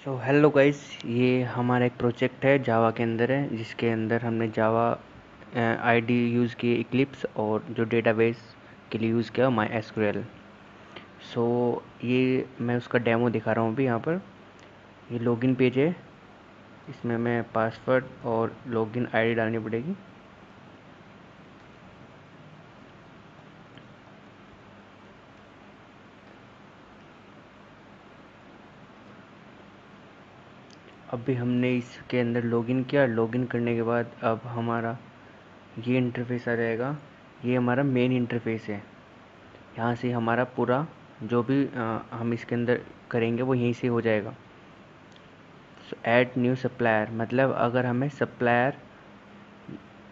So hello guys, ये हमारा एक प्रोजेक्ट है जावा के अंदर है, जिसके अंदर हमने जावा आईडी यूज़ की इक्लिप्स और जो डेटाबेस के लिए यूज़ किया माई एसक्यूएल। सो ये मैं उसका डेमो दिखा रहा हूँ अभी यहाँ पर। ये लॉगिन पेज है, इसमें मैं पासवर्ड और लॉगिन आईडी डालनी पड़ेगी। अभी हमने इसके अंदर लॉगिन किया। लॉगिन करने के बाद अब हमारा ये इंटरफेस आ जाएगा। ये हमारा मेन इंटरफेस है। यहाँ से हमारा पूरा जो भी हम इसके अंदर करेंगे वो यहीं से हो जाएगा। सो ऐड न्यू सप्लायर, मतलब अगर हमें सप्लायर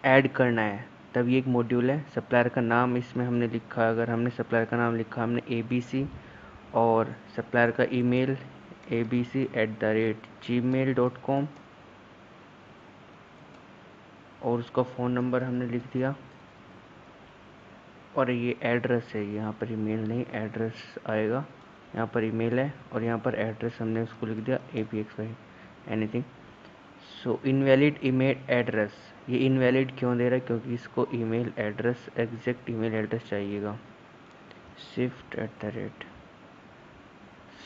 ऐड करना है तब ये एक मॉड्यूल है। सप्लायर का नाम इसमें हमने लिखा, अगर हमने सप्लायर का नाम लिखा हमने ABC, और सप्लायर का ईमेल abc@gmail.com, और उसका फ़ोन नंबर हमने लिख दिया। और ये एड्रेस है, यहाँ पर ईमेल नहीं एड्रेस आएगा। यहाँ पर ईमेल है और यहाँ पर एड्रेस हमने उसको लिख दिया APXY एनीथिंग। सो इनवैलिड ईमेल एड्रेस, ये इनवैलिड क्यों दे रहा है? क्योंकि इसको email address exact email address चाहिएगा। shift@।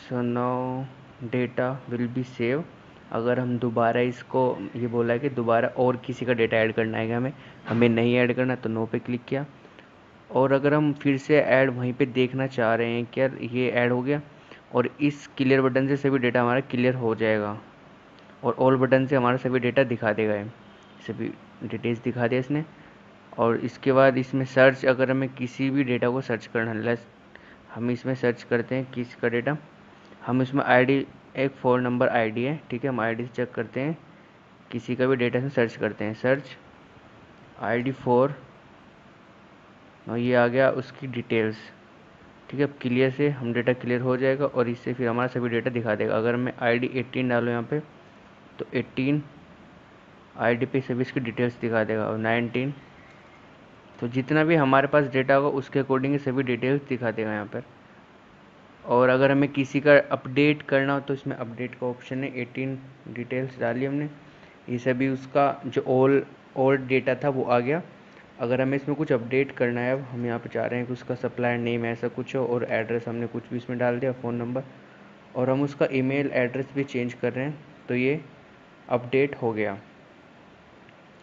So now data will be save. अगर हम दोबारा इसको, ये बोला है कि दोबारा और किसी का डेटा ऐड करना है, हमें हमें नहीं ऐड करना, तो नो पे क्लिक किया। और अगर हम फिर से ऐड वहीं पे देखना चाह रहे हैं कि यार ये ऐड हो गया, और इस क्लियर बटन से सभी डेटा हमारा क्लियर हो जाएगा, और ऑल बटन से हमारा सभी डेटा दिखा देगा। है सभी डिटेल्स दिखा दिया इसने। और इसके बाद इसमें सर्च, अगर हमें किसी भी डेटा को सर्च करना है, हम इसमें सर्च करते हैं किसका डेटा। हम इसमें आईडी, एक 4 नंबर आईडी है, ठीक है। हम आईडी से चेक करते हैं, किसी का भी डेटा से सर्च करते हैं। सर्च ID4, और ये आ गया उसकी डिटेल्स, ठीक है। अब क्लियर से हम डेटा क्लियर हो जाएगा और इससे फिर हमारा सभी डेटा दिखा देगा। अगर मैं ID 18 डालूँ यहाँ पे, तो 18 आईडी पे सभी इसकी डिटेल्स दिखा देगा, और 19, तो जितना भी हमारे पास डेटा होगा उसके अकॉर्डिंग सभी डिटेल्स दिखा देगा यहाँ पर। और अगर हमें किसी का अपडेट करना हो तो इसमें अपडेट का ऑप्शन है। 18 डिटेल्स डाली हमने, ये सभी उसका जो ओल्ड डेटा था वो आ गया। अगर हमें इसमें कुछ अपडेट करना है, अब हम यहाँ पे चाह रहे हैं कि उसका सप्लायर नेम ऐसा कुछ हो, और एड्रेस हमने कुछ भी इसमें डाल दिया, फ़ोन नंबर, और हम उसका ईमेल एड्रेस भी चेंज कर रहे हैं, तो ये अपडेट हो गया।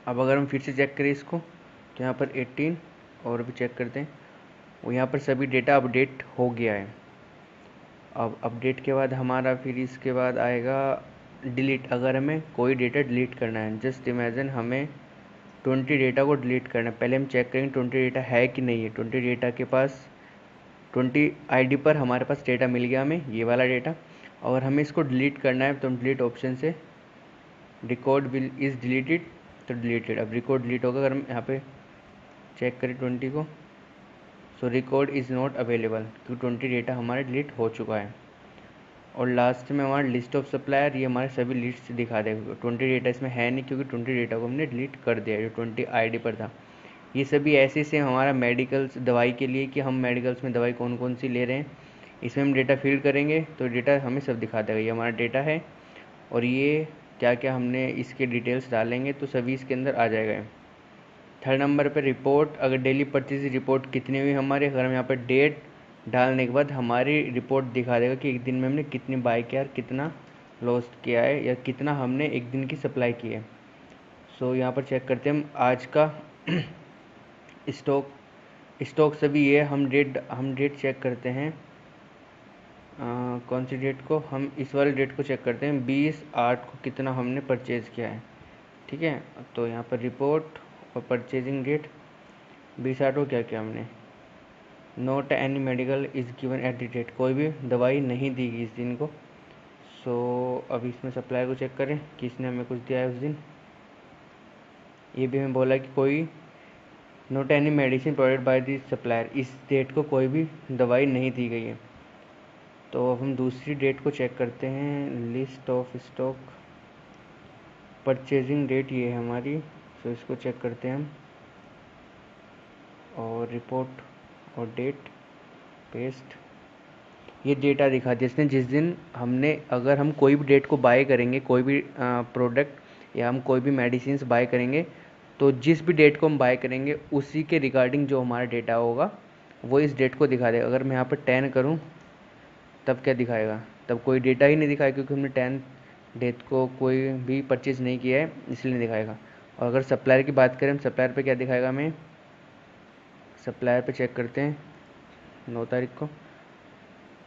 अब अगर हम फिर से चेक करें इसको, तो यहाँ पर 18, और भी चेक करते हैं, वो यहाँ पर सभी डेटा अपडेट हो गया है। अब अपडेट के बाद हमारा फिर इसके बाद आएगा डिलीट। अगर हमें कोई डेटा डिलीट करना है, जस्ट इमेजिन हमें 20 डेटा को डिलीट करना है, पहले हम चेक करेंगे 20 डेटा है कि नहीं है। 20 डेटा के पास, 20 आईडी पर हमारे पास डेटा मिल गया हमें, ये वाला डेटा। और हमें इसको डिलीट करना है, तो हम डिलीट ऑप्शन से रिकॉर्ड विल इज़ डिलीटेड, तो डिलीटेड। अब रिकॉर्ड डिलीट होगा। अगर हम यहाँ पे चेक करें 20 को, सो रिकॉर्ड इज़ नॉट अवेलेबल, क्योंकि 20 डेटा हमारा डिलीट हो चुका है। और लास्ट में हमारा लिस्ट ऑफ सप्लायर, ये हमारे सभी लिस्ट दिखा देगा। 20 डेटा इसमें है नहीं, क्योंकि 20 डेटा को हमने डिलीट कर दिया जो 20 आईडी पर था। ये सभी ऐसे से हमारा मेडिकल्स दवाई के लिए, कि हम मेडिकल्स में दवाई कौन कौन सी ले रहे हैं, इसमें हम डेटा फिल करेंगे तो डेटा हमें सब दिखा देगा। ये हमारा डेटा है, और ये क्या क्या हमने इसके डिटेल्स डालेंगे तो सभी इसके अंदर आ जाएगा। थर्ड नंबर पे रिपोर्ट, अगर डेली परचेज रिपोर्ट कितनी हुई हमारी, अगर हम यहाँ पर डेट डालने के बाद हमारी रिपोर्ट दिखा देगा कि एक दिन में हमने कितनी बाई किया, कितना लॉस किया है, या कितना हमने एक दिन की सप्लाई की है। सो यहाँ पर चेक करते हैं हम आज का स्टॉक। स्टॉक सभी ये हम डेट चेक करते हैं। कौन सी डेट को? हम इस वाले डेट को चेक करते हैं, 20/8 को कितना हमने परचेज़ किया है, ठीक है। तो यहाँ पर रिपोर्ट और परचेजिंग डेट 20/8 को क्या किया हमने। Note any medical is given at the date, कोई भी दवाई नहीं दी गई इस दिन को। सो अब इसमें सप्लाई को चेक करें किसने हमें कुछ दिया है उस दिन। ये भी हमें बोला कि कोई note any medicine provided by the supplier, इस डेट को कोई भी दवाई नहीं दी गई है। तो अब हम दूसरी डेट को चेक करते हैं, list of stock, purchasing date ये है हमारी। सो इसको चेक करते हैं हम, और रिपोर्ट और डेट पेस्ट। ये डेटा दिखा दिया इसने जिस दिन हमने, अगर हम कोई भी डेट को बाय करेंगे, कोई भी प्रोडक्ट या हम कोई भी मेडिसिन बाय करेंगे, तो जिस भी डेट को हम बाय करेंगे उसी के रिगार्डिंग जो हमारा डेटा होगा वो इस डेट को दिखा देगा। अगर मैं यहाँ पर 10 करूँ तब क्या दिखाएगा? तब कोई डेटा ही नहीं दिखाएगा, क्योंकि हमने 10 डेट को कोई भी परचेज़ नहीं किया है, इसलिए नहीं दिखाएगा। और अगर सप्लायर की बात करें, सप्लायर पे क्या दिखाएगा हमें? सप्लायर पे चेक करते हैं 9 तारीख को।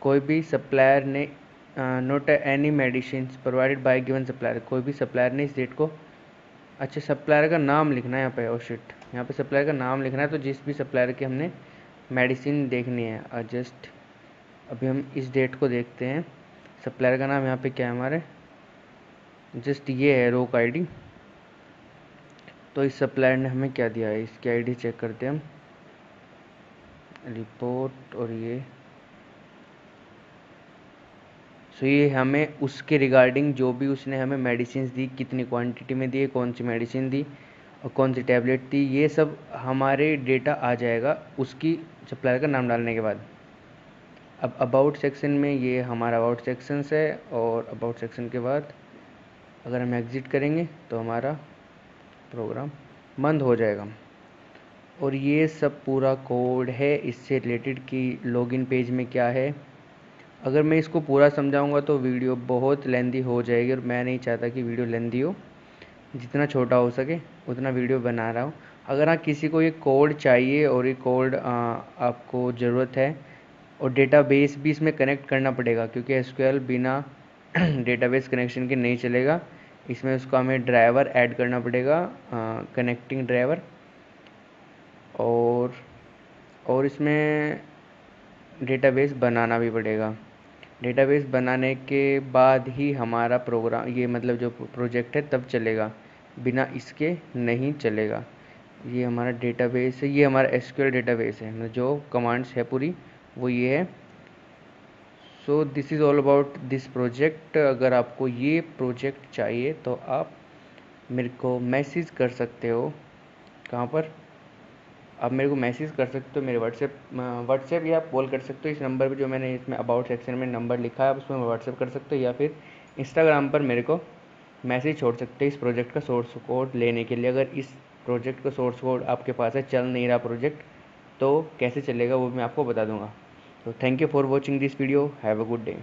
कोई भी सप्लायर ने note any medicine provided by given supplier, कोई भी सप्लायर ने इस डेट को, अच्छा सप्लायर का नाम लिखना है यहाँ पे। ओ शिट, यहाँ पे सप्लायर का नाम लिखना है। तो जिस भी सप्लायर की हमने मेडिसिन देखनी है, जस्ट अभी हम इस डेट को देखते हैं। सप्लायर का नाम यहाँ पे क्या है हमारे, जस्ट ये है रोक आईडी। तो इस सप्लायर ने हमें क्या दिया है, इसकी आईडी चेक करते हैं हम, रिपोर्ट, और ये सो ये हमें उसके रिगार्डिंग जो भी उसने हमें मेडिसिन दी, कितनी क्वांटिटी में दी, कौन सी मेडिसिन दी और कौन सी टैबलेट थी, ये सब हमारे डेटा आ जाएगा उसकी सप्लायर का नाम डालने के बाद। अब अबाउट सेक्शन में ये हमारा अबाउट सेक्शंस है, और अबाउट सेक्शन के बाद अगर हम एग्ज़िट करेंगे तो हमारा प्रोग्राम बंद हो जाएगा। और ये सब पूरा कोड है इससे रिलेटेड कि लॉगिन पेज में क्या है। अगर मैं इसको पूरा समझाऊंगा तो वीडियो बहुत लेंदी हो जाएगी, और मैं नहीं चाहता कि वीडियो लेंदी हो, जितना छोटा हो सके उतना वीडियो बना रहा हूँ। अगर हाँ किसी को ये कोड चाहिए और ये कोड आपको ज़रूरत है, और डेटाबेस भी इसमें कनेक्ट करना पड़ेगा, क्योंकि एसक्यूएल बिना डेटाबेस कनेक्शन के नहीं चलेगा। इसमें उसको हमें ड्राइवर ऐड करना पड़ेगा, कनेक्टिंग ड्राइवर, और इसमें डेटाबेस बनाना भी पड़ेगा। डेटाबेस बनाने के बाद ही हमारा प्रोग्राम, ये मतलब जो प्रोजेक्ट है तब चलेगा, बिना इसके नहीं चलेगा। ये हमारा डेटाबेस है, ये हमारा एसक्यूएल डेटाबेस है, मतलब जो कमांड्स है पूरी वो ये है। So this is all about this project. अगर आपको ये प्रोजेक्ट चाहिए तो आप मेरे को मैसेज कर सकते हो। कहाँ पर? आप मेरे को मैसेज कर सकते हो मेरे व्हाट्सएप या कॉल कर सकते हो इस नंबर पे जो मैंने इसमें अबाउट सेक्शन में नंबर लिखा है, आप उसमें व्हाट्सएप कर सकते हो, या फिर इंस्टाग्राम पर मेरे को मैसेज छोड़ सकते हो इस प्रोजेक्ट का सोर्स कोड लेने के लिए। अगर इस प्रोजेक्ट का सोर्स कोड आपके पास है, चल नहीं रहा प्रोजेक्ट, तो कैसे चलेगा वो मैं आपको बता दूंगा। तो thank you for watching this video, have a good day.